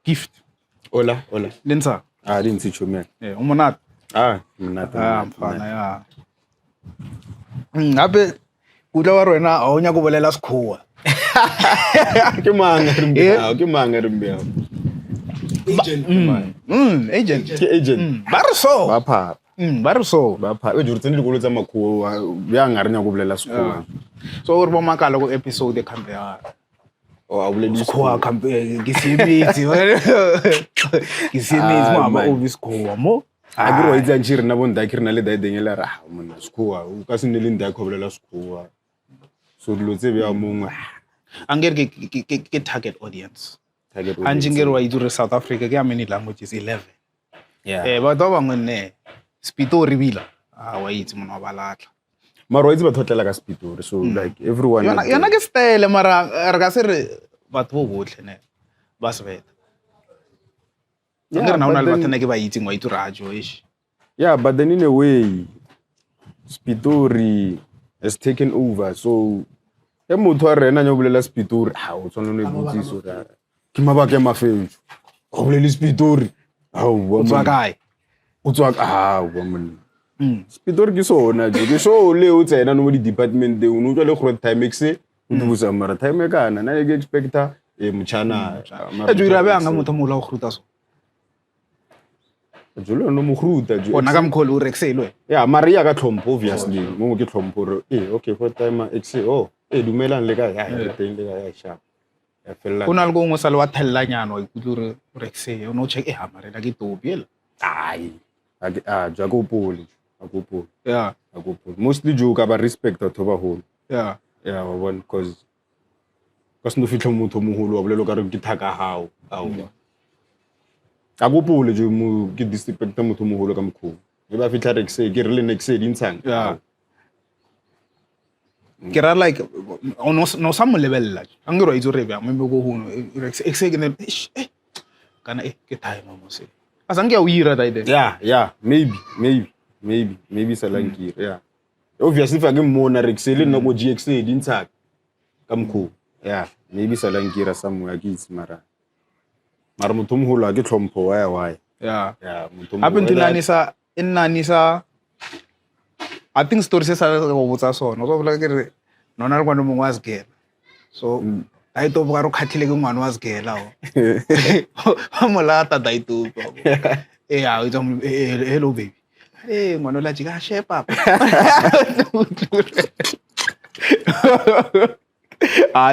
gift. Hola. Lensa. Didn't see you, man. Umonat. Mnata. Mfana ya. Ngabe kudla wa rona a o nya go bolela sekgowa. Ke manga rimbeho. Agent. Ke agent. Ba re so. Ba pha. O jurutse ni dikolo tsa makhuwa ya nga renya go bolela sekgowa. So re bo makala go episode kambe ya. A bolela sekgowa kambe ke semitsi. Ke semitsi mo ba obvious sekgowa mo. A ke ro itse a ntshire na bonda ke rena le daidengela ra monna sekgowa o ka se ne le nda go bolela sekgowa. So dilo tse bya mongwe angere ke target audience. Anjingero wa idure South Africa ke how many languages 11. Ba ba bangwe ne Spitori bila wa itse mona wa balatla. Mara itse ba thotlela ka Spitori so like everyone yana ke style mara re ka se re batho bo botle ne ba se beta. Ngere na una le batho ne ke ba itse ngwa itse radio ish. Yeah, but then in a way Spitori has taken over so e motho a rena nyo bolela Spitori o tsona no ibutsiso ra ke mabaka ma fetso go bolela Spitori o tswa kae o tswa wa monna Spitori ke sona jo ke so le o tsena no mo di department de o no tswa le go time exe o dubusa mara time e kana na ke expecta mchana e dira ba nga motho mo la go ruta so jolo no mo ruta jo ona ka mkholo o rexelwe Maria ka tlhompho obviously mo ke tlhompho okay for time exe dumelang le ka ya teng le ka ya sharp ya fella kuna le go mo sa le wa thella nyana wa ikutlure rexe o no check mara la ke topiela ja go pole mostly jo ka ba respect to ba holo wa bona cause no fitla motho mo holo wa bolelo ka re ke thaka hao a go pole jo mo ke disrespect motho mo holo ka mkho e ba fitla rexe ke re le nexe di ntshang ke ra like no sa mo lebella angero itse re bya mo go hono rexe ke ne kana ke time mo se azange ya uira daide maybe salankira obviously fa ke mona rexe le nna go GX di ntshaka ka mkho maybe salankira somewhere ke itse mara motho mo holo a ke tlhompho why motho mo inanisa I think story se sa go botsa sona o bola ke re nona re kwano mongwe wa sgela so I to ba ro khathile ke ngwana wa sgela o molata dai to o tsa hello baby ngwana la jika she papa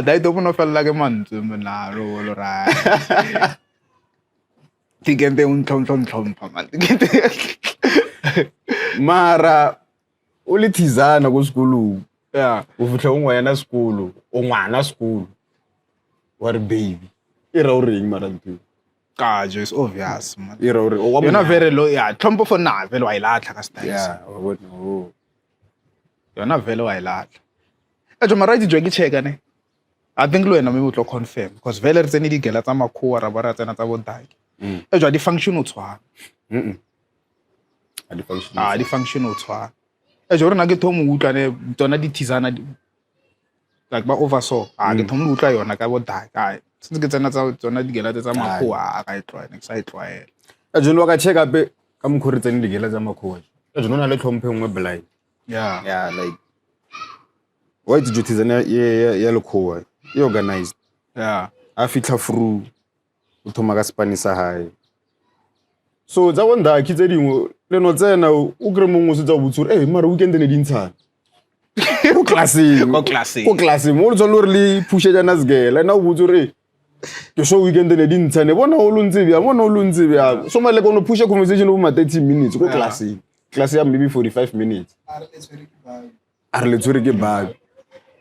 dai to no fella ke mantse mna lo ra tigende un tlom man mara o le thizana go sekolo o fitla o ngwana sekolo o ngwana sekolo wa re baby e ra o reng mara ntwe ka just obvious man e ra o re o you're not very low tlhompo for na vele wa ilatla ka style you're not vele wa ilatla jo mara di jogi cheka ne I think lo ena me botlo confirm because vele re tsene di gela tsa makhuwa ra bara tsena tsa bodaki jo di function o tshwana di function o tshwana jo rena ke thomo utlwane tsona di thizana like ba oversaw ke thomo utla yona ka bodaki se ke tsena tsa tsona di gela tsa makhuwa ka itlwa next itlwa jo lo ka check up ka mkhori tsene di gela tsa makhuwa jo nona le tlhomphe ngwe blind like why did you thizana ya lekhuwa e organized a fitla through o thoma ka Spanish sa hae so tsa bonda ke tse dingwe le no tsena o kre mongwe se tsa botsore mara weekend ne di ntshana ko class mo le tsolo re le pushe jana sgela na o botsore ke so weekend ne di ntshane bona o lontse bya so male kono pushe conversation over 30 minutes ko class ya maybe 45 minutes are le tsore ke bag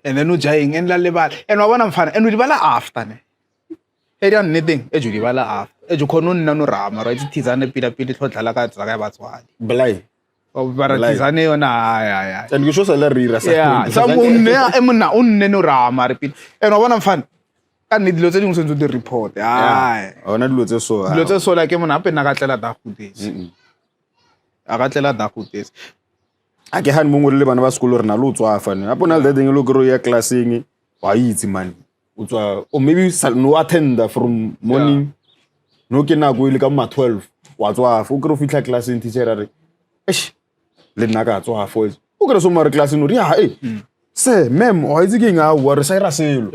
and then ujaying en la lebala and wa bona mfana and udibala after ne area nothing e judi bala after e jukhono nna no rama right thizane pila tlhodlala ka tsa ka batswadi blai o bara thizane yona and go sa la rira sa monne e mona o nne no rama repeat and wa bona mfana ka ne dilo tse dingwe sentse di report ona dilo tse so like mona ape na ka tlela da gutesi aga tlela da gutesi a ke han mongwe le bana ba sekolo rena lo tswa fane a bona le ding lo gro ya classing wa itse man o tswa o maybe no attend from morning no ke nako ile ka ma 12 wa tswa fo kre fitla classeng teacher a re le nna ka tswa fo o kre so mare classeng o ri sir ma'am o itse ke nga wa re sa ira selo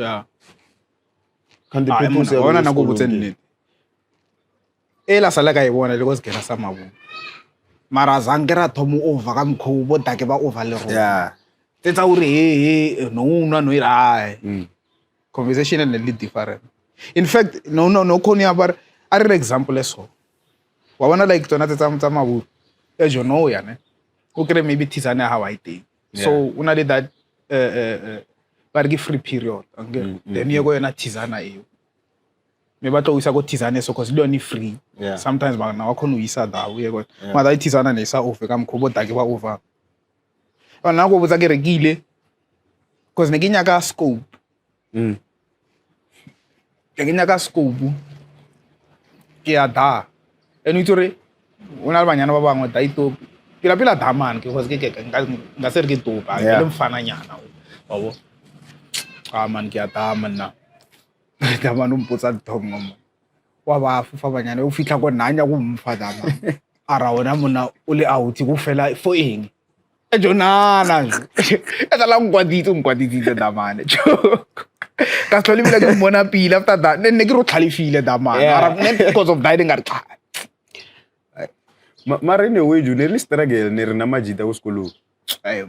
kan the people say ona na go botsenne ela sala ka ibona le go se gena sa mabu mara zangera thomo over ka mkhubo take ba over le ro tetsa uri no una no ira conversation and a little different in fact no khoni abar are example eso wa bona like tsona tsa mabu ejo no ya ne o kre maybe tizana ha wa ite so una le that ba re free period then you go yona tizana eo me batlo uisa go tizana so cause le yone free sometimes ba na wa khona uisa da u ye go mara tizana ne sa ofe ka mkhubo take ba over ona go botsa ke rekile cause ne ke nyaka scope ke nyaka scope ke a da eno itore una ba banyana ba bangwe da ito pila daman ke cause ke nga se re ke topa ke le mfana nyana babo man ke a da manna da mano mpotsa thongo wa ba fa banyana o fitla go nanya go mfa da ma ara ona mona o le out go fela for eng Jonana eta la ngwaditse da mane ka tlhole bila ke mona pila after that ne ke ro tlhalefile da mane ara because of that ngare mara ne we june le struggle ne rena majita go sekolo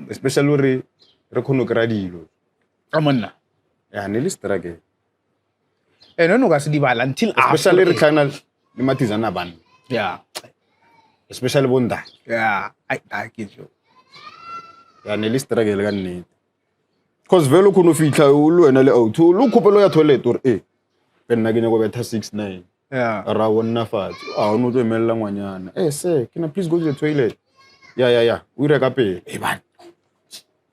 especially re khono kra dilo amonna ne le struggle no ka se di bala until especially re tlhana le matizana bana especially bonda I get you ne le struggle ka nnete cause velo khono fitla o le wena le out lo khopelo ya toilet or nna ke ne go betha 69 ra wonna fatsi a no tlo emella ngwanyana sir can I please go to the toilet ya o ire ka pele bana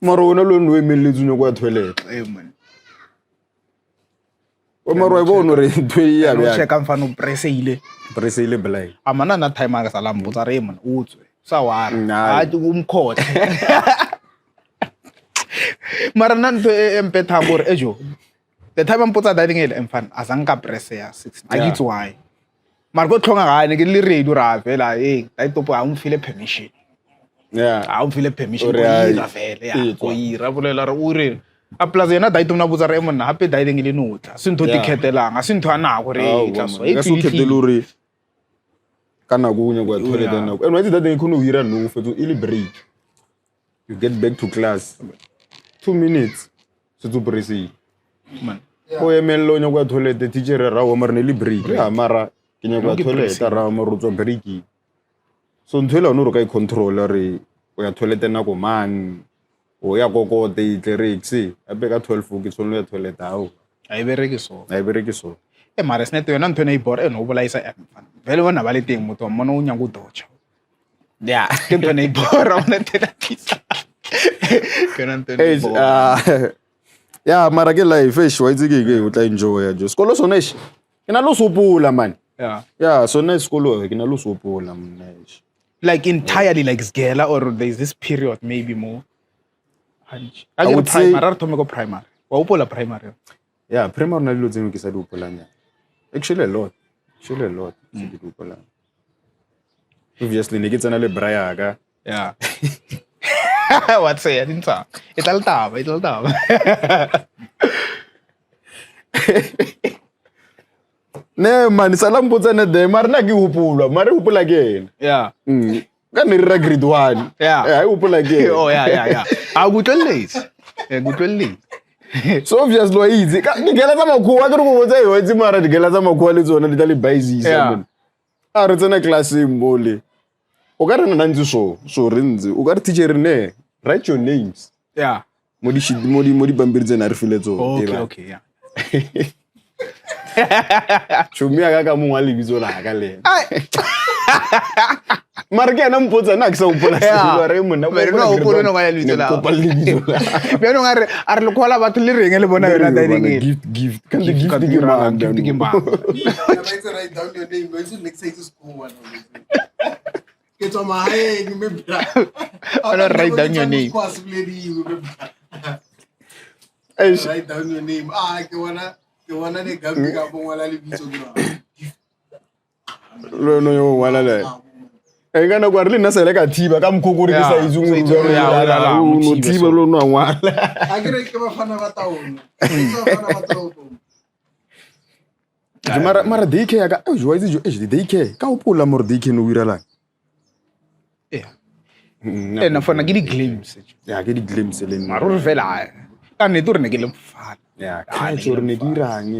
mara wona lo no emelletse no go toilet man o mara bo no re ntwe ya ya check mfano presseile belai amana na time ka sala mbotsa re man o tswe sa wa a di umkhothe mara nanto empetha bor ejo the time mpotsa dining ele mfana azanka press ya 60 a gitsi why mara go tlhonga ga ne ke le ready ra fela I topo a umfile permission a umfile permission go ira fela go ira bolela re o re a plaza yena daito mna botsa re monna hape dining ile notla sintho tikhetelang a sintho ana go re tla so e so khetelore kana go nya go toilet na go eno itse that they khone o ira no fetso ile break you get back to class 2 minutes so to presi man go emello nya go toilet the teacher ra o mara ne le break mara ke nya go toilet ra mo rutso break so nthwela no ro ka control re o ya toilet na go man o ya go te itlerixe ape ka 12 ke tsholo ya toilet ao a ibereke so mara snet yona ntho ne ibor no bolaisa mfana vele bona ba le teng motho mona o nya go docha ke ntho ne ibor ona tena tisa ke ntho ne ibor mara ke life wa itse ke o tla enjoy just skolo sona ke na lo sopola man sona skolo ke na lo sopola mna like entirely like sgela or there is this period maybe more I would say primary wa upola primary primary na dilo tseno ke sa di upolanya actually a lot ke di upola obviously ne ke tsena le braya ka what say I didn't talk it'll taba ne man sala mpotsa ne de mara na ke upola mara upola ke ka ne re grade 1 ai upola ke a gutweletse so obviously wa easy ka digela tsa makhuwa ke re go botsa yo itse mara digela tsa makhuwa le tsona di tla le baisisa man a re tsena classeng mole o ka re nna ntse so re ntse o ka re teacher ne write your names mo di bambiri tsena re file tsone okay chumi ka mongwa le bitso la ka le mara ke ana mpotsa na ke sa upola se re monna re no upola no ga ya lebitso la ko le bitso la be no ngare a re le khola batho le reng le bona yona dining gift kan the gift ke mang Write down your name. Go to next to school one. Get on my head, remember. Write down your name. Write down your name. Ke wanna ne gambi ka bongwala le bitso ke no yo wala le e kana kwa re nna se le ka thiba ka mkhokore ke sa izung no thiba lo no ngwala a ke re ke bafana ba taono bafana ba taono mara daycare ya ka jo itse jo daycare ka opola more daycare no wirala na fona ke di-glimpse ya ke di-glimpse le nna mara ore fela ka nnete ore ne ke le mofana ya catch or ne dirang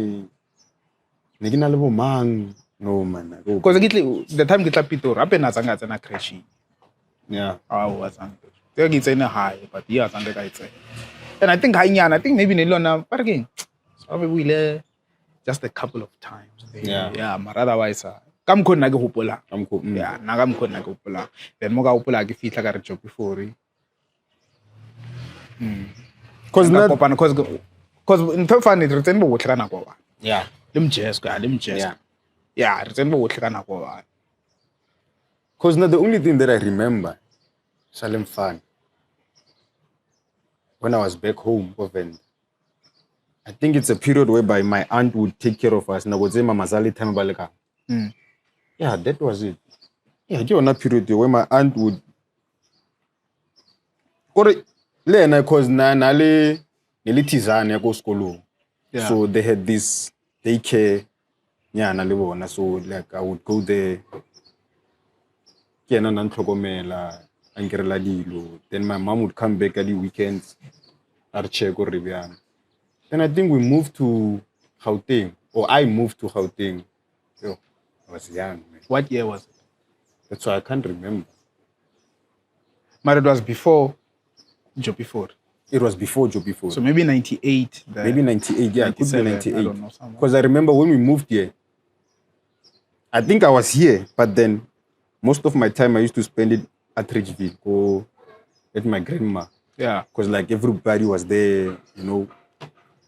ne ke na le bomang no man because the time ke tla Pitori ape na tsanga tsena crashing yeah wa tsanga ke tsena high but yeah tsanga ka itsena and I think I think maybe ne lona but again so we will just a couple of times yeah mara otherwise ka mkho nna ke hopola yeah na ka mkho nna ke hopola then mo ka hopola ke fitla ka re job before cause ntho fane re tsene bo botlhe ka nako wa yeah le mjesko yeah re tsene bo botlhe ka nako wa cause not the only thing that I remember Salem fun when I was back home often I think it's a period whereby my aunt would take care of us na go tsema mazali time baleka yeah that was it yeah ke ona period where my aunt would gore le ena cause na le tizana ya go skolo so they had this daycare nyana le bona so like I would go there ke ena na ntlhokomela ankerela dilo then my mom would come back at the weekends ar check or ribiana. Then I think we moved to Gauteng, or I moved to Gauteng. Yo, I was young, man. What year was it? That's why I can't remember. But it was before Job before. It was before Job before. So maybe 98. Maybe 98, yeah, it could be 98. I don't know. Because I remember when we moved here, I think I was here, but then most of my time I used to spend it at Ridgeville or at my grandma. Yeah. Because like everybody was there, you know.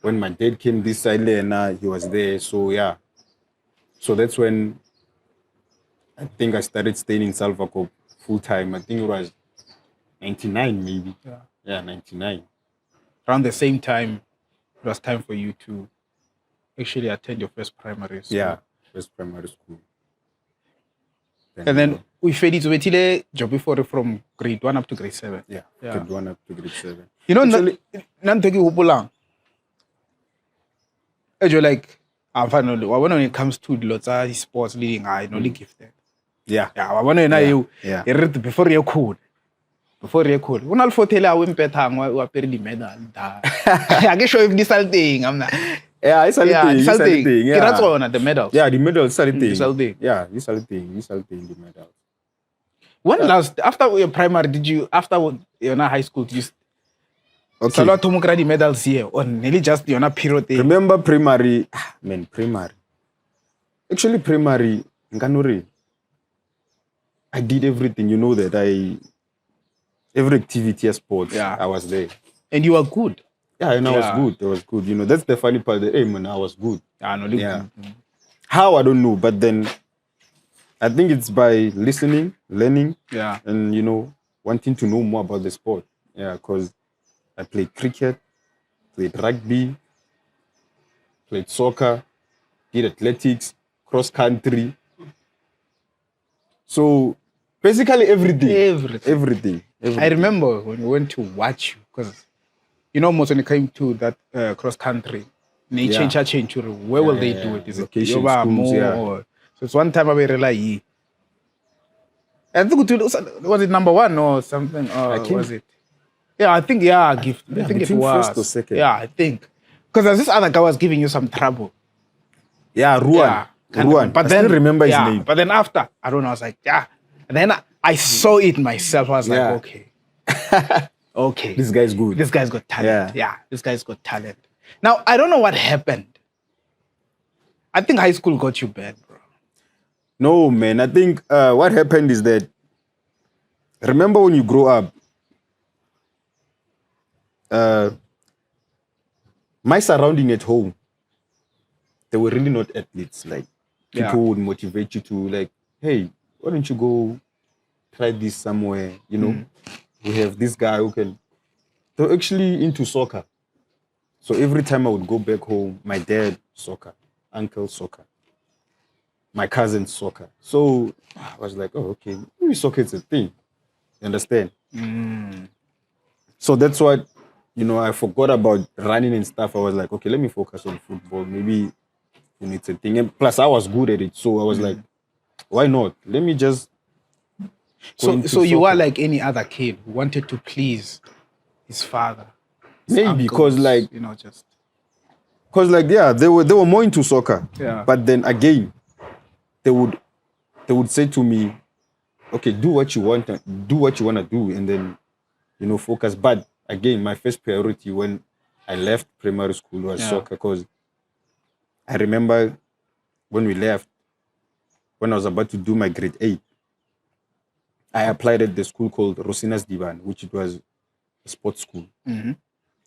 When my dad came this side, he was there. So yeah. So that's when I think I started staying in Salvaco full time. I think it was 99 maybe. Yeah, 99. Around the same time, it was time for you to actually attend your first primary school. Yeah, first primary school. And then we fed it to job before from grade 1 up to grade 7. Yeah. Grade 1 up to grade 7. You know, actually, like, finally, when it comes to lots of sports leading, I only gifted. Yeah. Yeah, when you read before you could. Before you could. When I'll tell you, I'm better the medal. I can show you this thing. I'm not. Yeah, it's a thing. Yeah, that's on the medals. Yeah, the medals, thing. Yeah, this thing, the medals. When last, after your primary, did you, after you're not high school, did you so a lot of the medals here, or nearly just you're not period. Remember primary, primary. Actually, primary, I did everything, you know that every activity as sports, I was there. And you were good. Yeah, and I was good. You know, that's the funny part. I was good. Yeah. How, I don't know, but then I think it's by listening, learning, and, you know, wanting to know more about the sport. Yeah, because I played cricket, played rugby, played soccer, did athletics, cross country. So basically everything. I remember when we went to watch you, because you know, most when it came to that cross country, they change. Where will they do it? Is it Yoba more? So it's one time I realized. I think was it number 1 or something? Or was it? Yeah, I think gift. I think it was first or second. Yeah, I think because this other guy was giving you some trouble. Yeah, Ruan. Ruan. But then remember his name. But then after, I don't know. I was like, And then I saw it myself. I was like, okay. This guy's good. This guy's got talent. Yeah, this guy's got talent. Now I don't know what happened. I think high school got you bad, bro. No, man. I think what happened is that remember when you grow up. My surrounding at home, they were really not athletes. Like people would motivate you to like, hey, why don't you go try this somewhere? You know, we have this guy who can. They're actually into soccer. So every time I would go back home, my dad soccer, uncle soccer. my cousin's soccer. So I was like, oh, okay, maybe soccer is a thing. You understand? So that's what, I forgot about running and stuff. I was like, okay, let me focus on football. Maybe it's a thing. And plus, I was good at it. So I was like, why not? Let me just. So you are like any other kid who wanted to please his father. Maybe because just. Because they were more into soccer. Yeah. But then again, they would say to me, okay, do what you want to do, and then focus. But again, my first priority when I left primary school was soccer, because I remember when we left, when I was about to do my grade 8, I applied at the school called Rosinas Divan, which it was a sports school.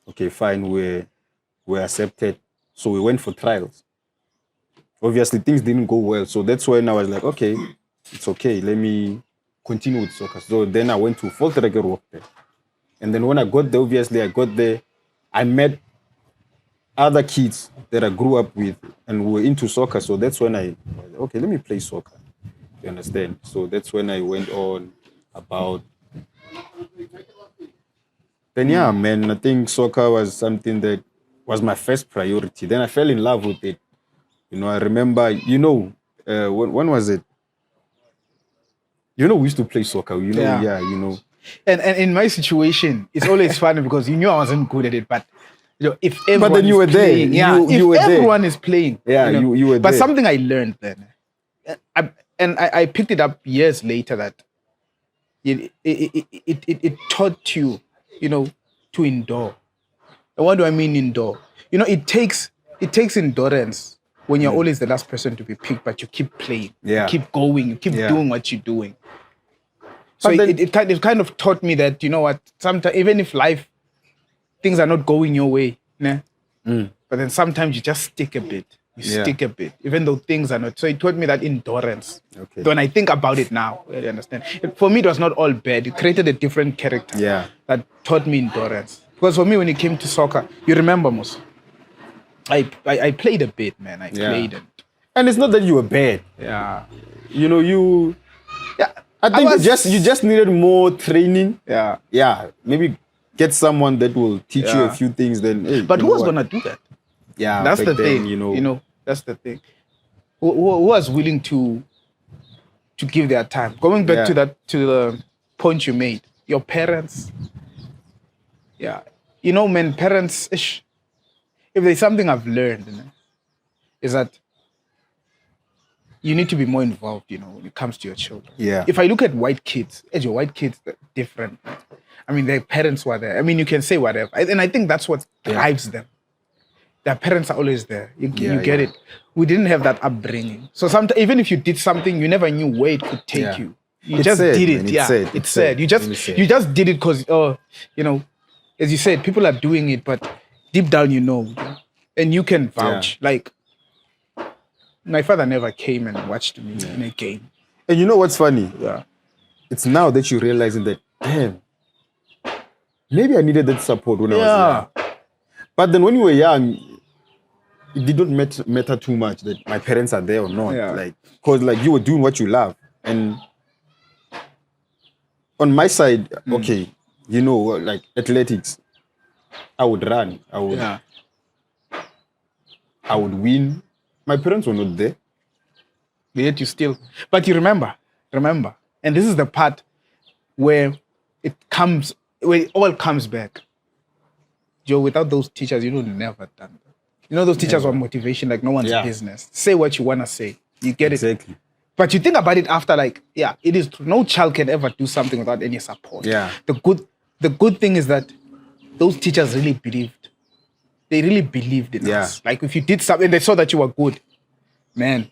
Okay, fine, we were accepted. So we went for trials. Obviously, things didn't go well. So that's when I was like, okay, it's okay. Let me continue with soccer. So then I went to Voltrekker work there. And then when I got there, I met other kids that I grew up with and were into soccer. So that's when I was like, okay, let me play soccer. You understand? So that's when I went on about. Then man, I think soccer was something that was my first priority. Then I fell in love with it. I remember, when was it? We used to play soccer. And in my situation, it's always funny because you knew I wasn't good at it, but if everyone but then you were playing, there. You were everyone there. is playing, you were But there. something I learned then, I picked it up years later, that it taught you, to endure. And what do I mean endure? It takes endurance when you're always the last person to be picked, but you keep playing, you keep going, you keep doing what you're doing. So it kind of taught me that, sometimes even if things are not going your way, but then sometimes you just stick a bit. Stick a bit, even though things are not. So it taught me that endurance. Okay. So when I think about it now, you understand? For me, it was not all bad. It created a different character that taught me endurance. Because for me, when it came to soccer, you remember, Mos, I played a bit, man. I played it. And it's not that you were bad. Yeah. I think you just needed more training. Yeah. Yeah. Maybe get someone that will teach you a few things. Then, hey, but who was gonna do that? Yeah, that's the thing. That's the thing. Who was willing to give their time? Going back to the point you made, your parents. Yeah, man, parents. If there's something I've learned, is that you need to be more involved. When it comes to your children. Yeah. If I look at white kids, they're different. I mean, their parents were there. I mean, you can say whatever, and I think that's what drives them. Their parents are always there. You get it. We didn't have that upbringing. So sometimes, even if you did something, you never knew where it could take you. You just did it. Man. It's sad. You just did it because, as you said, people are doing it, but deep down and you can vouch. Like, my father never came and watched me in a game. And you know what's funny? Yeah. It's now that you're realizing that, damn, maybe I needed that support when I was young. But then when you were young, it did not matter too much that my parents are there or not. Yeah. Because you were doing what you love. And on my side, athletics, I would run. I would win. My parents were not there. Yet you still. But you remember, and this is the part where it all comes back. Joe, without those teachers, you would never done that. Those teachers were motivation like no one's business. Say what you want to say. You get it? Exactly. But you think about it after, it is true. No child can ever do something without any support. Yeah. The good thing is that those teachers really believed. They really believed in us. Like, if you did something, they saw that you were good. Man.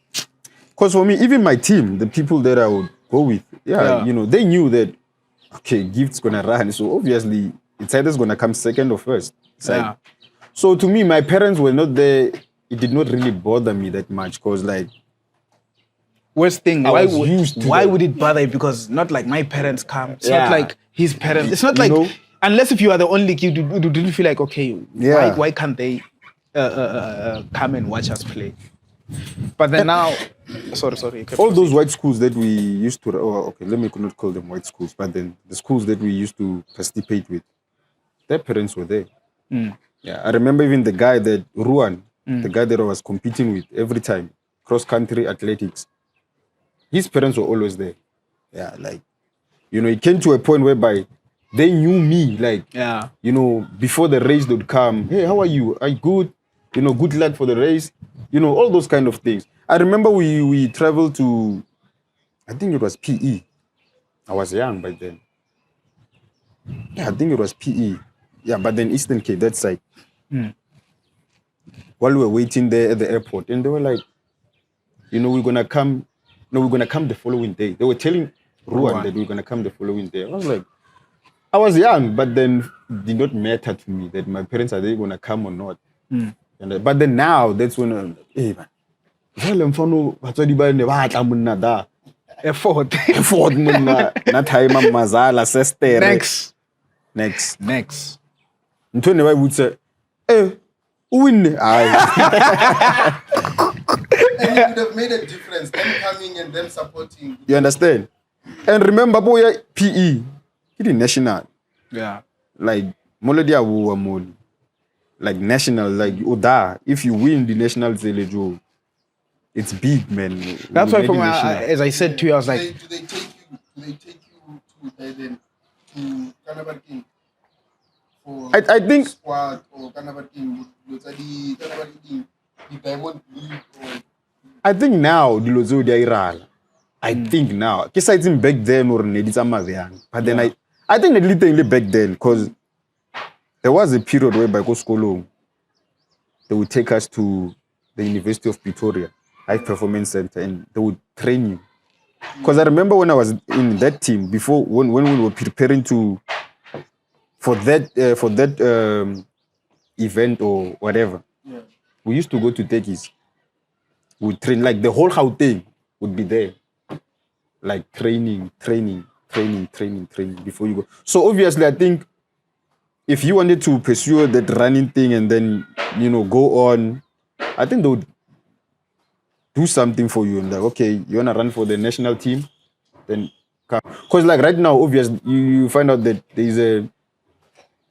Because for me, even my team, the people that I would go with, they knew that, okay, Gift's going to run. So obviously, it's either going to come second or first. So to me, my parents were not there. It did not really bother me that much because, worst thing, I was used to why that. would it bother you? Because not like my parents come. It's not like his parents. It's not like, know? Unless if you are the only kid, you didn't feel like, okay, why can't they come and watch us play? But then now, Sorry. All those white schools that we used to, okay, let me not call them white schools, but then the schools that we used to participate with, their parents were there. Yeah, I remember even the guy that, Ruan, the guy that I was competing with every time, cross-country athletics, his parents were always there. Yeah, like, it came to a point whereby they knew me, like, before the race would come, hey, how are you? Are you good? Good luck for the race. All those kind of things. I remember we traveled to, I think it was PE. I was young by then. Yeah, I think it was PE. Yeah, but then Eastern Cape, that side. While we were waiting there at the airport, and they were like, we're gonna come. No, we're gonna come the following day. They were telling Ruan that we're gonna come the following day. I was like, I was young, but then it did not matter to me that my parents are they gonna come or not. But then now, that's when I'm like, hey man, Effort. na time mazala sister. Next. Ntone ba butse, win. And it would have made a difference, them coming and them supporting. You understand? And remember, boy, PE, it is national. Yeah. Like, Molodia Wu Moli. Like, national, like, Oda. If you win the national Zelejo, it's big, man. That's why, as I said to you, I was like, Do they take you to then to Canada King? I think squad or Canada King, the Diamond League or... I think now the Lozo de Iral. I think now. Besides back then or Nedizamazian. But then I think the little thing back then, because there was a period where by school they would take us to the University of Pretoria, High Performance Center, and they would train you. Because I remember when I was in that team before, when we were preparing for that event or whatever, we used to go to Tekis. We train, like the whole Gauteng would be there. Like training before you go. So obviously, I think if you wanted to pursue that running thing and then, go on, I think they would do something for you. And like, okay, you want to run for the national team? Then come. Because like right now, obviously, you find out that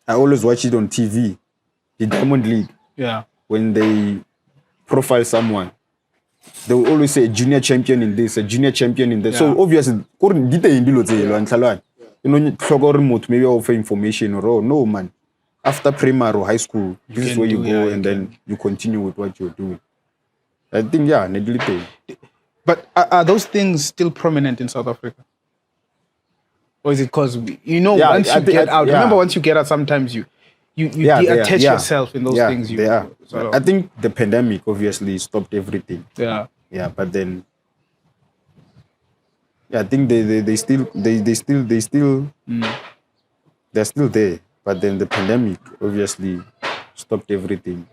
I always watch it on TV, the Diamond League. Yeah. When they profile someone, they will always say a junior champion in this, a junior champion in that. Yeah. So obviously, maybe offer information or no man. After primary or high school, this is where you go and then you continue with what you're doing. I think negligent. But are those things still prominent in South Africa? Or is it because once you get out? Remember, once you get out, sometimes you attach yourself in those things. They are. I think the pandemic obviously stopped everything. Yeah. Yeah, but then I think they're still there. But then the pandemic obviously stopped everything.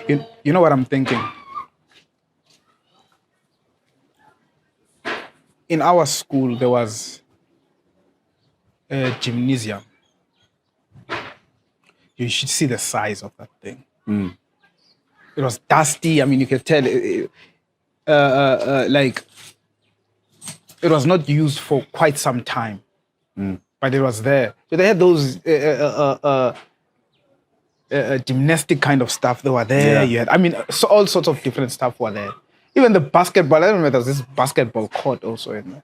You know what I'm thinking? In our school, there was a gymnasium. You should see the size of that thing. It was dusty. I mean, you could tell like it was not used for quite some time, but it was there. So they had those gymnastic kind of stuff. They were there. You had, so all sorts of different stuff were there. Even the basketball. I don't remember. There was this basketball court also in there.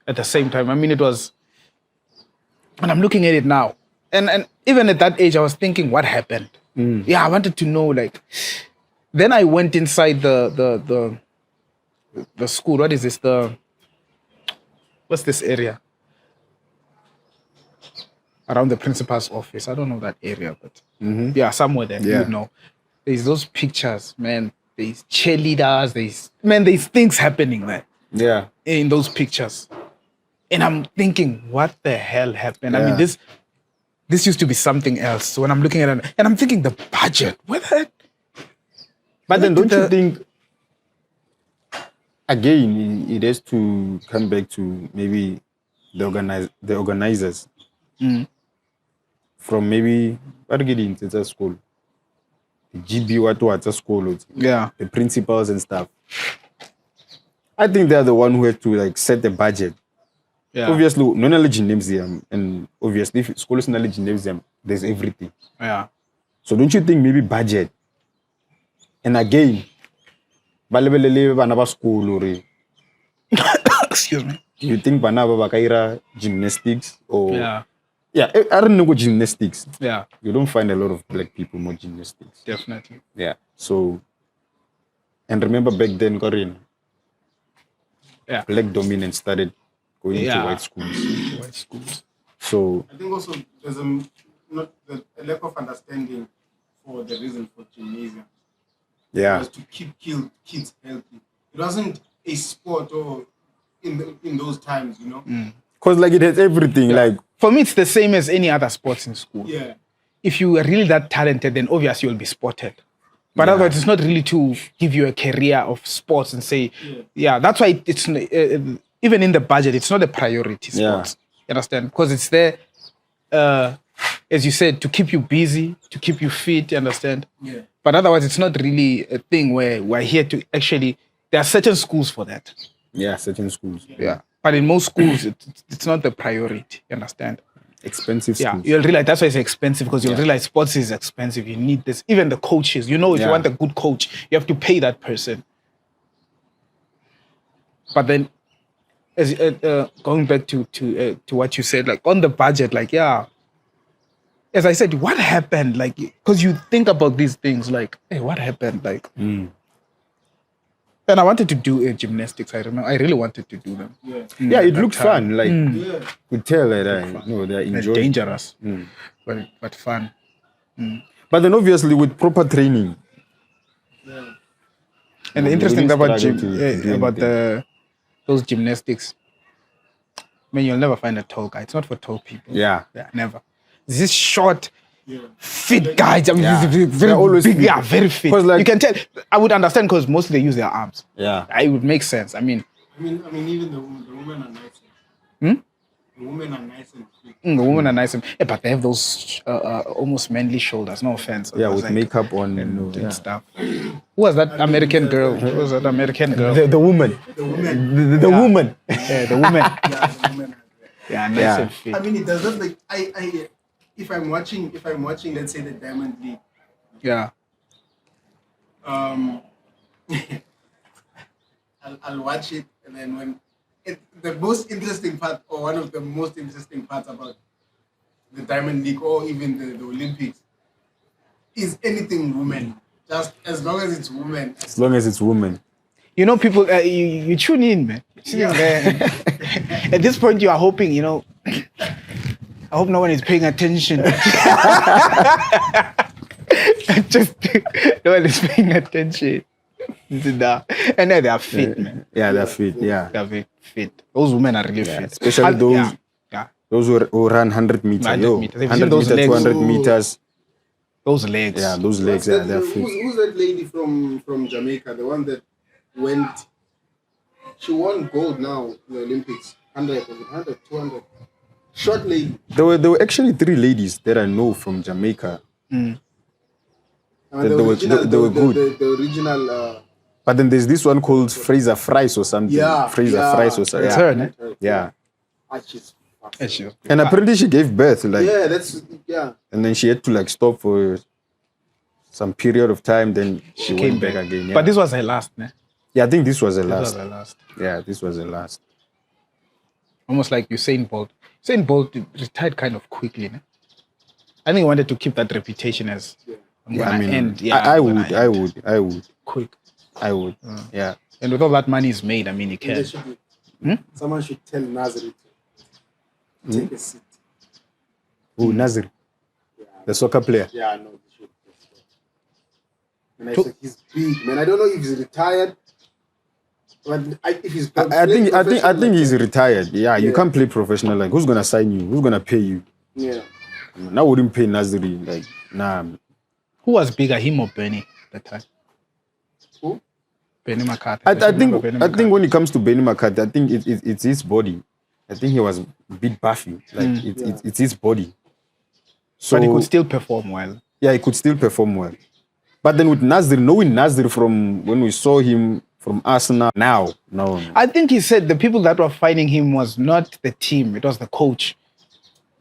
At the same time, it was. And I'm looking at it now, and even at that age, I was thinking, what happened? Yeah, I wanted to know. Like, then I went inside the school. What is this? What's this area? Around the principal's office. I don't know that area, but somewhere there. You know, there's those pictures, man. There's cheerleaders. There's things happening there. Yeah. In those pictures. And I'm thinking, what the hell happened? Yeah. This used to be something else. So when I'm looking at it, and I'm thinking the budget, what the heck? But then don't you think, again, it has to come back to maybe the organizers from maybe it's a school, the GB, what's a school, the principals and stuff. I think they're the one who have to like set the budget. Yeah. Obviously, no knowledge gymnasium, and obviously, if school is knowledge gymnasium, there's everything. Yeah. So don't you think maybe budget? And again, balebelele school or Excuse me. do you think bana ba kaira gymnastics or Yeah. yeah, I don't know gymnastics. Yeah. You don't find a lot of black people more gymnastics. Definitely. Yeah. So, and remember back then, Corinne, Yeah. black dominance started going to white schools. White schools. So I think also there's a lack of understanding for the reason for gymnasium. yeah, Was to keep kids healthy. It wasn't a sport or in those times, you know. because like it has everything. Like For me, it's the same as any other sports in school. Yeah. If you are really that talented, then obviously you'll be spotted. But otherwise, it's not really to give you a career of sports and say, yeah, that's why it's even in the budget, it's not a priority sports. You understand? Because it's there, as you said, to keep you busy, to keep you fit. You understand? Yeah. But otherwise, it's not really a thing where we're here to actually. There are certain schools for that. yeah, certain schools. Yeah. But in most schools, it's not the priority. You understand? Expensive Yeah, schools. you'll realize that's why it's expensive, because you'll realize sports is expensive. You need this. Even the coaches, if you want a good coach, you have to pay that person. But then, as going back to what you said, like on the budget, like as I said, what happened? Like, because you think about these things, like, hey, what happened? Like, and I wanted to do gymnastics. I remember, I really wanted to do them. Yeah, it looked fun. Like Yeah. you tell that they're They're enjoying. dangerous, but fun. But then obviously with proper training. And the interesting thing about struggle to do about those gymnastics, I mean, you'll never find a tall guy. It's not for tall people. Yeah. Never. This short, fit guys. I mean, very They're always big. fit. Yeah, very fit. 'Cause, like- You can tell. I would understand because mostly they use their arms. Yeah. It would make sense. I mean, I mean, even the women are nice. The women are nice and fit. the women are nice, but they have those almost manly shoulders. No offense. Yeah, It was with like- makeup on and stuff. Who was that American girl? Who was that American girl? The woman. The women. The woman. Yeah, the woman. Yeah, the women are great. Yeah, nice Yeah. and fit. I mean, it does not like if I'm watching, let's say the Diamond League, Yeah. I'll watch it, and then when the most interesting part, or one of the most interesting parts about the Diamond League, or even the Olympics, is anything women. Just as long as it's women. As long as it's women. You know, people, you tune in, man. Sitting there. At this point, you are hoping, I hope no one is paying attention. Just no one is paying attention. And then they are fit, man. Yeah, they're fit. Yeah. They are very fit. Those women are really fit. Especially those Yeah. those who run 100 meters. 100 meters. Have you 100 seen those meters, legs? 200 meters. Those legs. Yeah, those legs. Yeah, they're fit. Who's that lady from Jamaica? The one that went. She won gold now in the Olympics. 100, 200. Short lady. There were actually 3 ladies that I know from Jamaica. And They were good. The original. But then there's this one called Fraser Fries or something. Yeah, Fraser yeah. Fries or something. It's Yeah. her, ne? Yeah. She's Yeah, she was good. And apparently she gave birth, like, yeah, that's yeah. and then she had to like stop for some period of time. Then she came went back back. again. Yeah. But this was her last, ne? yeah, I think this was the This was last. her last. Yeah, this was the last. Almost like Usain Bolt. Usain Bolt retired kind of quickly, ne? I think he wanted to keep that reputation as I'm Yeah, gonna I mean, end. I I'm gonna would, end I would, quick. I would. Yeah. And with all that money he's made, I mean, he can. Someone should tell Nazareth to take a seat. Oh, Nazir, the soccer player. Yeah, no, he should. And I said he's big, man. I don't know if he's retired, but if he's. I think he's retired. Yeah, you can't play professional. Like, who's gonna sign you? Who's gonna pay you? Yeah. I wouldn't pay Naziri. Like, nah. Who was bigger, him or Benny at that time? Who? Benny McCarthy. I Don't you remember think Benny when it comes to Benny McCarthy, I think it's his body. I think he was a bit buffy. Like it's his body. So But he could still perform well. yeah, he could still perform well. But then with Nazir, knowing Nazir from when we saw him from Arsenal now. No. I think he said the people that were finding him was not the team; it was the coach.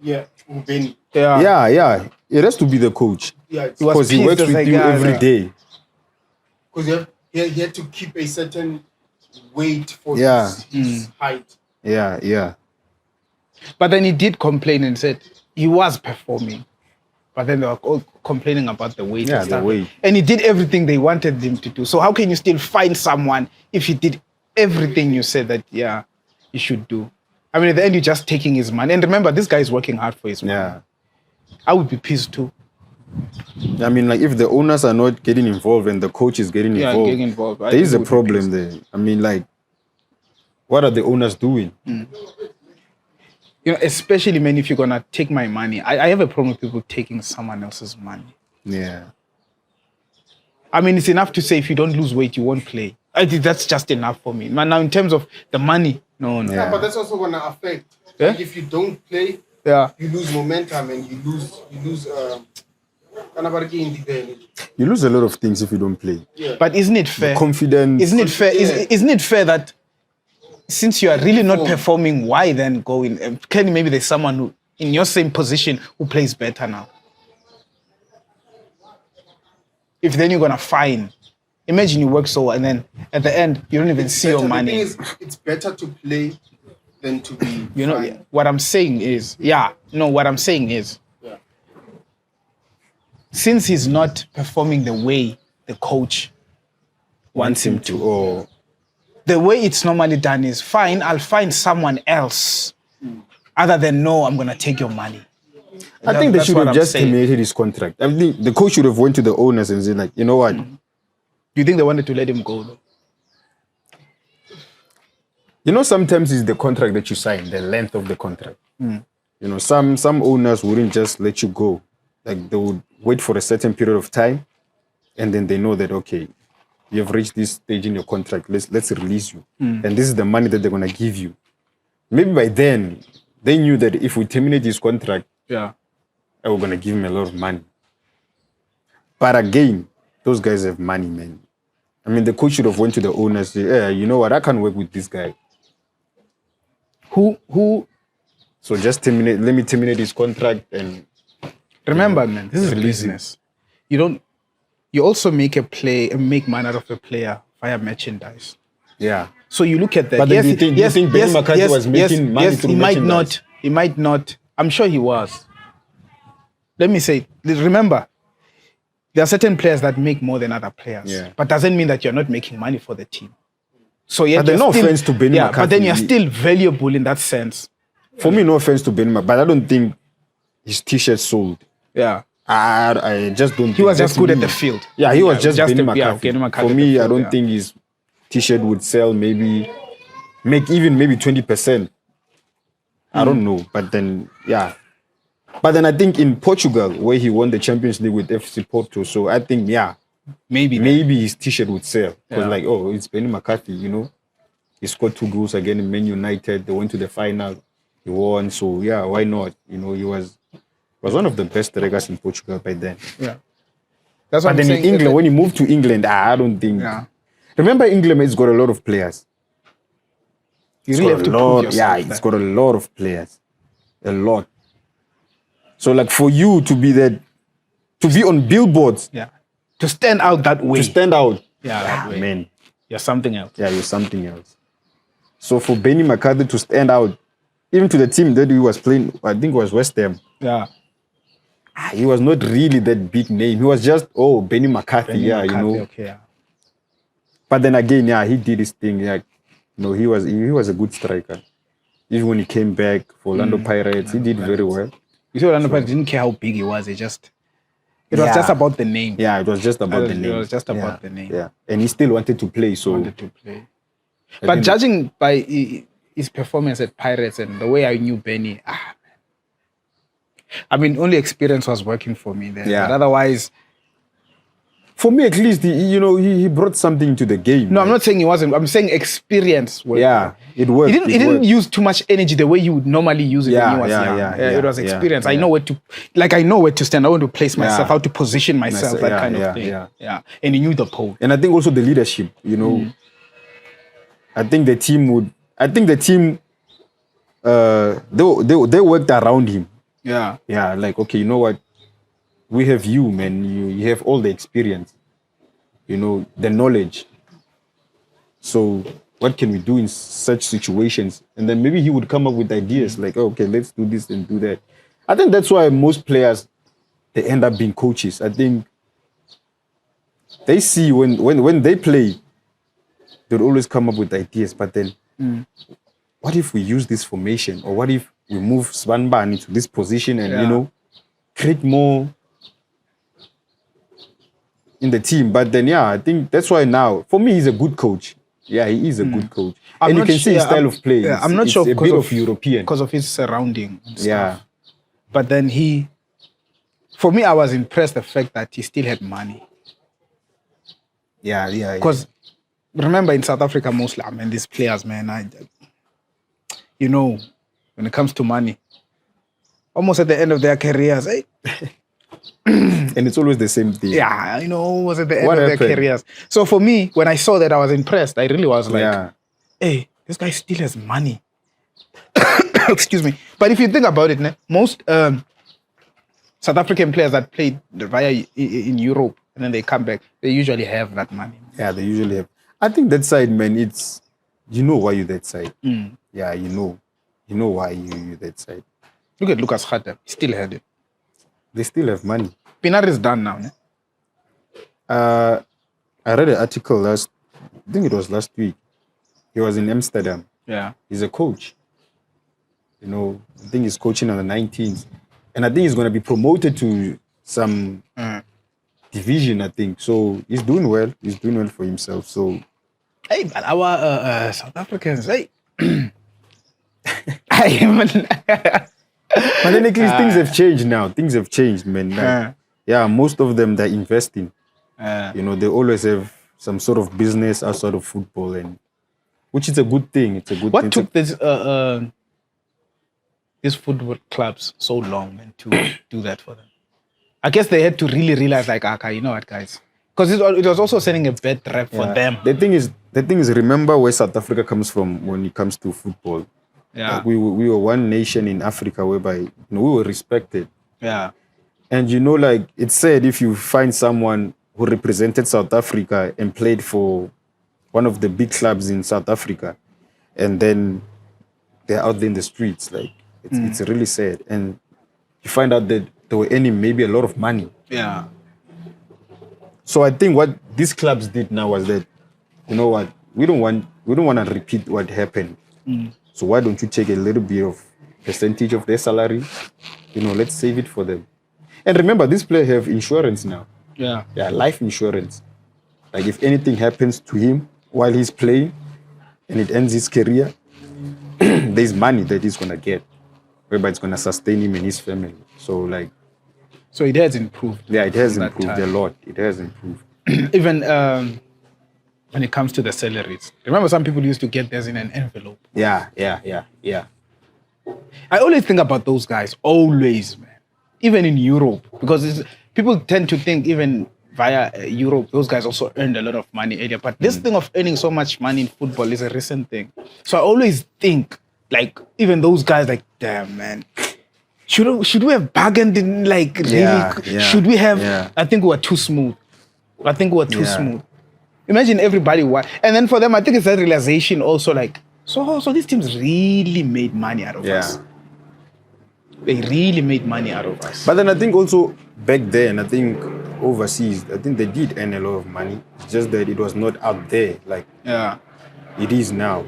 Yeah, Benny. Yeah. It has to be the coach. Yeah, Because he works with you every day. because he had to keep a certain weight for Yeah. his height. Yeah. But then he did complain and said he was performing. But then they were all complaining about the weight. Yeah, and the stuff. weight. And he did everything they wanted him to do. So how can you still find someone if he did everything you said that, he should do? I mean, at the end, you're just taking his money. And remember, this guy is working hard for his money. Yeah. I would be pissed too. I mean, like, if the owners are not getting involved and the coach is getting involved, getting involved. there is a problem there. I mean, like, what are the owners doing? Especially, man, if you're going to take my money. I have a problem with people taking someone else's money. Yeah. I mean, it's enough to say if you don't lose weight, you won't play. I think that's just enough for me. Now, in terms of the money, no. Yeah, but that's also gonna affect. Yeah? Like if you don't play, Yeah. you lose momentum and you lose You lose a lot of things if you don't play. But isn't it fair? Confidence. Isn't it fair? Yeah. Isn't it fair that since you are really not performing, why then go in? Clearly, maybe there's someone who, in your same position, who plays better now. If then you're gonna fine. Imagine you work so well and then at the end you don't even see your money. The thing is, it's better to play than to be. fine. What I'm saying is, since he's not performing the way the coach wants him to, or the way it's normally done is fine, I'll find someone else other than no, I'm gonna take your money. I think they That's should what have I'm just saying. terminated his contract. I think the coach should have went to the owners and said, like, you know what? Do you think they wanted to let him go though? You know, sometimes it's the contract that you sign, the length of the contract. You know, some owners wouldn't just let you go. Like, they would wait for a certain period of time, and then they know that, okay, you have reached this stage in your contract. Let's release you, and this is the money that they're gonna give you. Maybe by then they knew that if we terminate his contract, we're gonna give him a lot of money. But again, those guys have money, man. I mean, the coach should have went to the owners. Say, yeah, you know what? I can't work with this guy. Who? So just let me terminate his contract and. Remember, man, this is release him. business. You also make make money out of a player via merchandise. Yeah. So you look at that. But then you think Benny McCarthy was making money through he might merchandise? not. He might not. I'm sure he was. Let me say, remember, there are certain players that make more than other players. Yeah. But doesn't mean that you're not making money for the team. So But then no offense to Benny But then McCarthy. you're still valuable in that sense. For me, no offense to Benny McCarthy, but I don't think his t-shirt sold. Yeah. I just don't. He was just good at me. the field. Yeah, he was just Benny Benny McCarthy. McCarthy For at me, the I field, don't yeah. think his t-shirt would sell. Maybe make even maybe 20%. I don't know, but then But then I think in Portugal, where he won the Champions League with FC Porto, so I think maybe his t-shirt would sell because Yeah. it's Benny McCarthy, you know. He scored 2 goals again in Man United. They went to the final. He won. So why not? You know, he was one of the best strikers in Portugal by then. Yeah. That's what But then in England, when he moved to England, I don't think. Yeah. Remember, England has got a lot of players. You really have to prove yourself. it's got a lot of players, a lot. So like for you to be on billboards, to stand out that way. to stand out, that way. man, You're something else. you're something else. So for Benny McCarthy to stand out, even to the team that he was playing, I think it was West Ham. Yeah. He was not really that big name. He was just Benny McCarthy, you know. Okay, yeah. But then again, he did his thing. He was a good striker. Even when he came back for Orlando Pirates, he did very well. You see, Orlando Pirates didn't care how big he was. It was just about the name. Yeah, it was just about the name. It was just about the name. Yeah, and he still wanted to play. So Wanted to play. But judging by his performance at Pirates and the way I knew Benny, man. I mean, only experience was working for me there. Yeah. But otherwise, for me, at least, he brought something to the game. no, I'm not saying he wasn't. I'm saying experience. Worked. Yeah, it worked. He didn't use too much energy the way you would normally use it when you was young. It was yeah, experience. yeah. I know where to stand. I want to place myself, how to position myself, that kind of thing. Yeah. And he knew the pole. And I think also the leadership, I think the team they worked around him. Yeah. Yeah, like, okay, you know what? We have you, man. You have all the experience, the knowledge. So what can we do in such situations? And then maybe he would come up with ideas like, oh, okay, let's do this and do that. I think that's why most players, they end up being coaches. I think they see when they play, they'll always come up with ideas. But then, what if we use this formation? Or what if we move Svanban into this position and, create more in the team? But then, I think that's why now, for me, he's a good coach. Yeah, he is a good coach. And you can see his style of play. I'm not sure it's a bit of European. Because of his surrounding and stuff. Yeah. But then for me, I was impressed the fact that he still had money. Yeah. Because remember in South Africa mostly, I mean, these players, man, when it comes to money, almost at the end of their careers, and it's always the same thing. Yeah, almost at the end of their careers. So for me, when I saw that, I was impressed. I really was like, hey, this guy still has money. Excuse me. But if you think about it, most South African players that played in Europe and then they come back, they usually have that money. Yeah, they usually have. I think that side, man, it's, why you're that side. Yeah, you know why you're that side. Look at Lucas Hadeb. He still had it. They still have money. Pinar is done now. I read an article I think it was last week. He was in Amsterdam. Yeah. He's a coach. I think he's coaching on the 19th. And I think he's going to be promoted to some division, I think. So he's doing well. He's doing well for himself. So, hey, but our South Africans, hey. But then at least things have changed now. Things have changed, man. Like, most of them, they're investing. They always have some sort of business outside of football, and which is a good thing. It's a good thing. What took these football clubs so long to do that for them? I guess they had to really realize, like, okay, you know what, guys? Because it was also setting a bad rep for them. The thing is, remember where South Africa comes from when it comes to football. Yeah. Like we were one nation in Africa whereby we were respected. Yeah. And like it's said, if you find someone who represented South Africa and played for one of the big clubs in South Africa, and then they're out there in the streets, like it's really sad. And you find out that they were earning maybe a lot of money. Yeah. So I think what these clubs did now was that, you know what, we don't want to repeat what happened. So why don't you take a little bit of percentage of their salary? Let's save it for them. And remember, these players have insurance now. Yeah. Yeah, life insurance. Like if anything happens to him while he's playing and it ends his career, there's money that he's gonna get, whereby it's gonna sustain him and his family. So it has improved. Yeah, it has improved a lot. It has improved. Even when it comes to the salaries. Remember, some people used to get theirs in an envelope. Yeah. I always think about those guys, always, man. Even in Europe, because people tend to think even via Europe, those guys also earned a lot of money earlier. But this thing of earning so much money in football is a recent thing. So I always think, like, even those guys, like, damn, man, should we have bargained in, like, really? Yeah. Should we have? I think we were too smooth. Smooth. Imagine everybody, and then for them, I think it's that realization also, like, so these teams really made money out of us. They really made money out of us. But then I think also back then, I think overseas, I think they did earn a lot of money. It's just that it was not out there like it is now.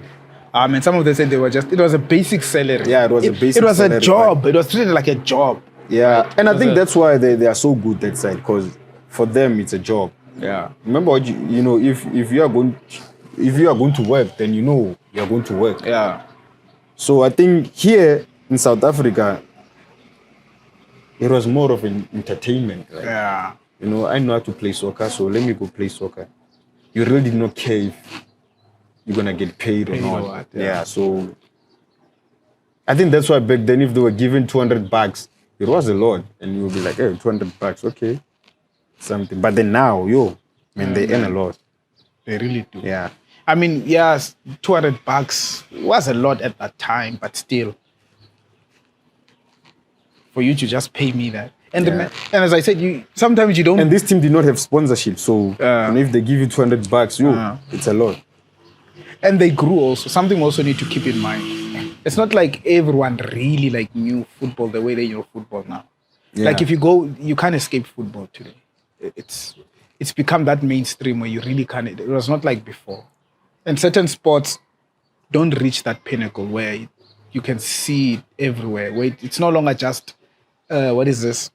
I mean, some of them said it was a basic salary. Yeah, it was a basic salary. It was a job. It was treated like a job. Yeah, and I think that's why they are so good that side, because for them it's a job. Yeah. Remember, if you are going to work, then you are going to work. Yeah. So I think here in South Africa, it was more of an entertainment. Like, yeah. I know how to play soccer, so let me go play soccer. You really did not care if you're gonna get paid or not. What, yeah. So I think that's why back then, if they were given $200, it was a lot, and you would be like, "Hey, $200, okay, something." But then now, they earn a lot. They really do. Yeah. I mean, yes, $200 was a lot at that time, but still, for you to just pay me that. And and as I said, sometimes you don't. And this team did not have sponsorship, so if they give you $200, it's a lot. And they grew also. Something also need to keep in mind. It's not like everyone really like knew football the way they know football now. Yeah. Like if you go, you can't escape football today. It's become that mainstream where you really can't. It was not like before. And certain sports don't reach that pinnacle where you can see it everywhere. Where it's no longer just, what is this?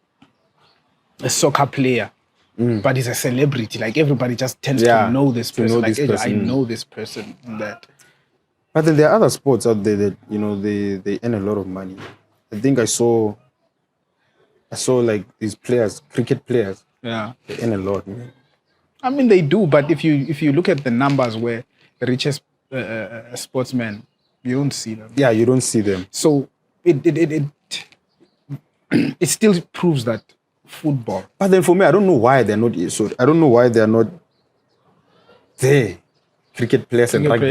A soccer player. But he's a celebrity. Like everybody just tends to know this person. Like I know this person and that. But then there are other sports out there that they earn a lot of money. I think I saw like these players, cricket players. Yeah, they earn a lot, man. I mean they do, but if you look at the numbers where the richest sportsmen, you don't see them. Yeah, you don't see them. So it still proves that football. But then for me, I don't know why they're not. So I don't know why they're not there. Cricket players and rugby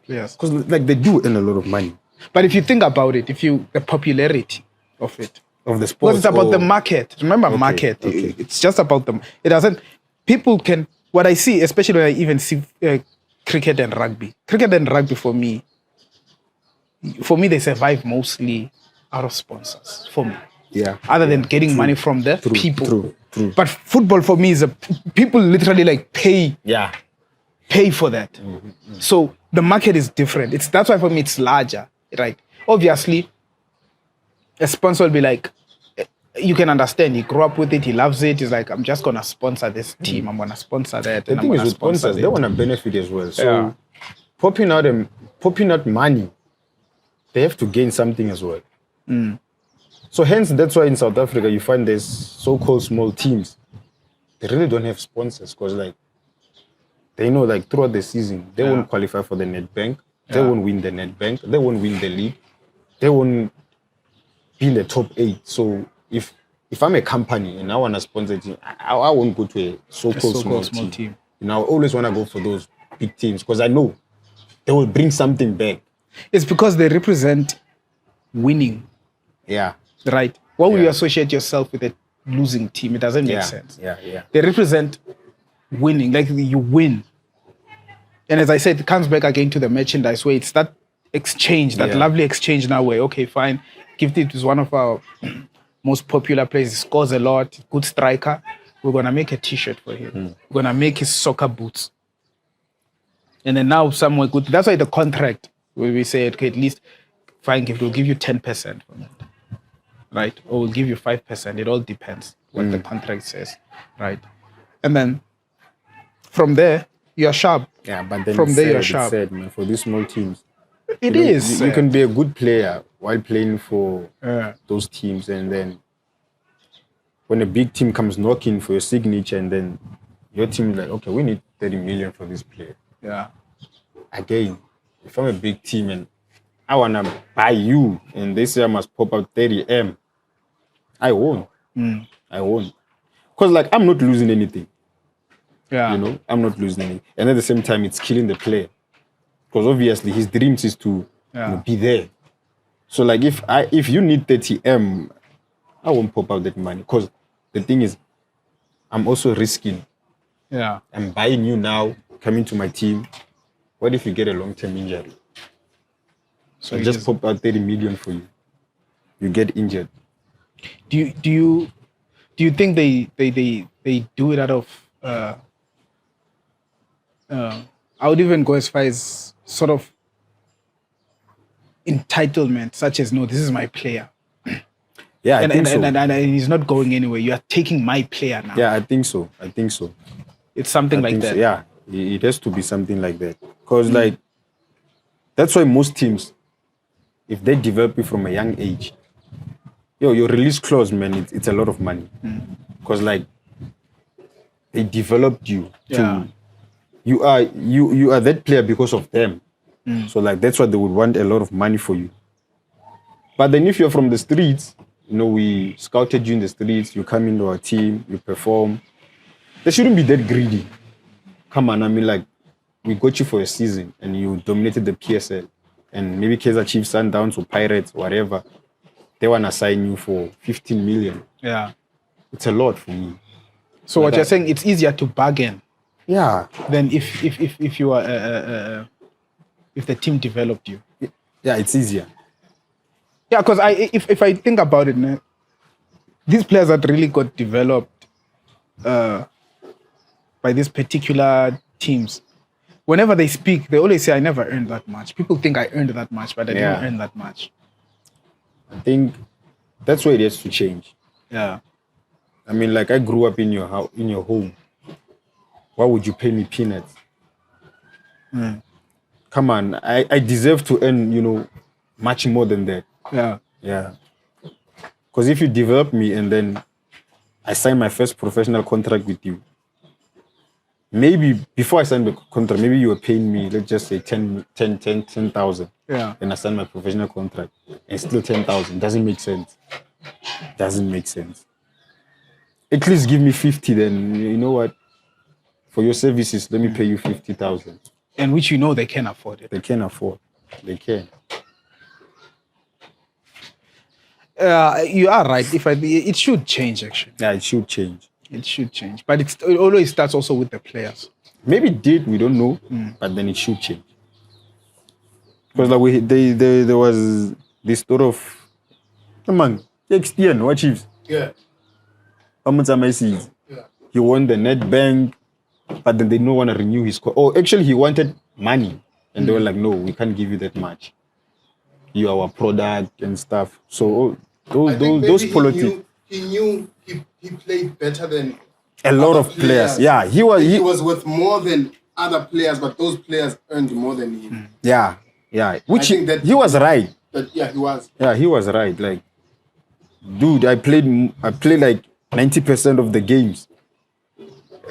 players. Because like they do earn a lot of money. But if you think about it, the popularity of it. Of the sport. Because it's about the market. Remember, market. Okay. It's just about them. It doesn't. People can. What I see, especially when I even see cricket and rugby. Cricket and rugby for me, they survive mostly out of sponsors. For me. Yeah. Other than getting money from the people. True. But football for me is people literally like pay. Yeah. Pay for that. Mm-hmm. So the market is different. That's why for me it's larger. Right? Obviously, a sponsor will be like, you can understand. He grew up with it. He loves it. He's like, I'm just gonna sponsor this team. I'm gonna sponsor that. The thing is with sponsors, they want to benefit as well. So popping out money, they have to gain something as well. So hence, that's why in South Africa you find there's so-called small teams. They really don't have sponsors because like they know like throughout the season they won't qualify for the Nedbank. They won't win the Nedbank. They won't win the league. They won't be in the top 8. So if I'm a company and I want to sponsor a team, I won't go to a so-called small team. I always want to go for those big teams because I know they will bring something back. It's because they represent winning. Yeah. Right? Why would you associate yourself with a losing team? It doesn't make sense. Yeah. They represent winning, like you win. And as I said, it comes back again to the merchandise where it's that exchange, that lovely exchange now where, okay, fine, Gifted is one of our most popular players. He scores a lot, good striker. We're going to make a t-shirt for him. We're going to make his soccer boots. And then now somewhere good. That's why the contract, where we say, okay, at least, fine, Gift, we'll give you 10% from it. Right? Or we'll give you 5%. It all depends what the contract says. Right? And then from there, you're sharp. Yeah, but then from there, you're it's sharp. sad, man, for these small teams. It is. You can be a good player while playing for those teams, and then when a big team comes knocking for your signature, and then your team is like, okay, we need 30 million for this player. Yeah. Again, if I'm a big team and I want to buy you, and they say I must pop out 30M, I won't. I won't. Because, like, I'm not losing anything. Yeah. I'm not losing anything. And at the same time, it's killing the player. Because obviously, his dreams is to be there. So, like, if you need 30M, I won't pop out that money. Because the thing is, I'm also risking. Yeah. I'm buying you now, coming to my team. What if you get a long-term injury? So I just pop out 30 million for you. You get injured. Do you think they do it out of I would even go as far as sort of entitlement, such as, no, this is my player. Yeah, I think so. And he's not going anywhere. You are taking my player now. Yeah, I think so. It's something like that. So. Yeah, it has to be something like that. Because, like, that's why most teams, if they develop you from a young age, your release clause, man, it's a lot of money. Because, like, they developed you to... You are that player because of them. So like that's why they would want a lot of money for you. But then if you're from the streets, we scouted you in the streets, you come into our team, you perform. They shouldn't be that greedy. Come on, I mean, like, we got you for a season and you dominated the PSL, and maybe Kaizer Chiefs, Sundowns, or Pirates, whatever, they want to sign you for 15 million. Yeah. It's a lot for me. So what you're saying, it's easier to bargain. Yeah. Than if you are if the team developed you. Yeah, it's easier. Yeah, because if I think about it, man, these players that really got developed by these particular teams, whenever they speak, they always say, I never earned that much. People think I earned that much, but I didn't earn that much. I think that's where it has to change. Yeah. I mean, like, I grew up in your house, in your home. Why would you pay me peanuts? Come on, I deserve to earn, you know, much more than that. Yeah. Yeah. Because if you develop me and then I sign my first professional contract with you, maybe before I signed the contract, maybe you were paying me, let's just say 10,000. Yeah. And I signed my professional contract and still 10,000. Doesn't make sense. Doesn't make sense. At least give me 50, then you know what? For your services, let me pay you 50,000. And which you know they can afford it. They can afford. They can. You are right. It should change, actually. Yeah, it should change. It should change. But it always starts also with the players. Maybe it did, we don't know, but then it should change. Because like there was this sort of, come on, XTN, what Chiefs? Yeah. Yeah. He won the net bank, but then they don't want to renew his actually he wanted money. And they were like, no, we can't give you that much. You are our product and stuff. So those politics. He knew he played better than a lot of players. Yeah, he was worth more than other players, but those players earned more than him. Yeah. Which he was right. He was. Yeah, he was right. Like, dude, I played like 90% of the games.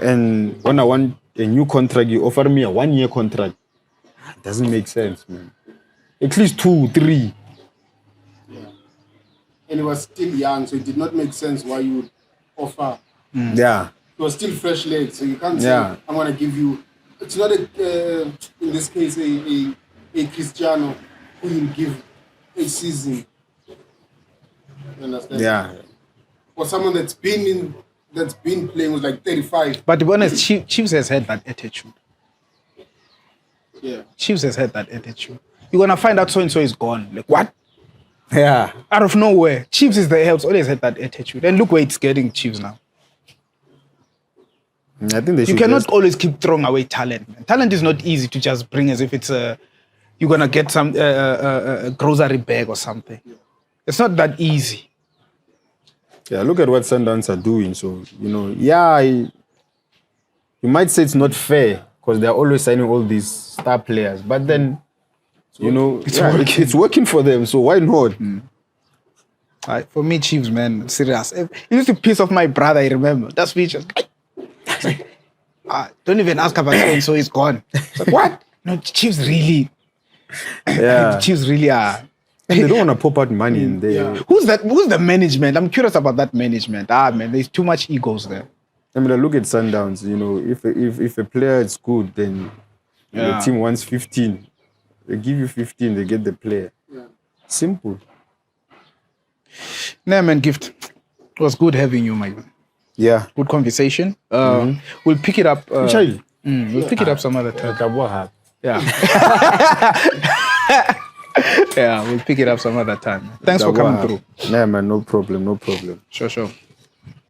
And when I want a new contract, you offer me a 1-year contract. It doesn't make sense, man. At least 2, 3. Yeah. And he was still young, so it did not make sense why you would offer. Yeah. He was still fresh legs, so you can't say, I'm going to give you... It's not, in this case, a Cristiano who you give a season. You understand? Yeah. Or someone that's been playing with like 35. But to be honest, Chiefs has had that attitude. Yeah. Chiefs has had that attitude. You're going to find out so-and-so is gone. Like, what? Yeah. Out of nowhere. Chiefs always had that attitude. And look where it's getting Chiefs now. I think they should. You cannot always keep throwing away talent, man. Talent is not easy to just bring as if it's you're going to get some a grocery bag or something. Yeah. It's not that easy. Yeah, look at what Sundowns are doing. So, you know, you might say it's not fair because they're always signing all these star players. But then, it's working for them. So why not? For me, Chiefs, man, serious. It used to piss off my brother, I remember. That speech. Don't even ask about it, so he's gone. Like, what? No, Chiefs really. Yeah. Chiefs really are. And they don't want to pop out money in there. Yeah. Who's the management? I'm curious about that management. Man, there's too much egos there. I mean, look at Sundowns. You know, if a player is good, then the team wants 15. They give you 15, they get the player. Yeah. Simple. Nah, man, Gift. It was good having you, my man. Yeah. Good conversation. We'll pick it up. We'll pick it up some other time. Yeah. Yeah, we'll pick it up some other time. Thanks for coming through. Nah, man, no problem. Sure.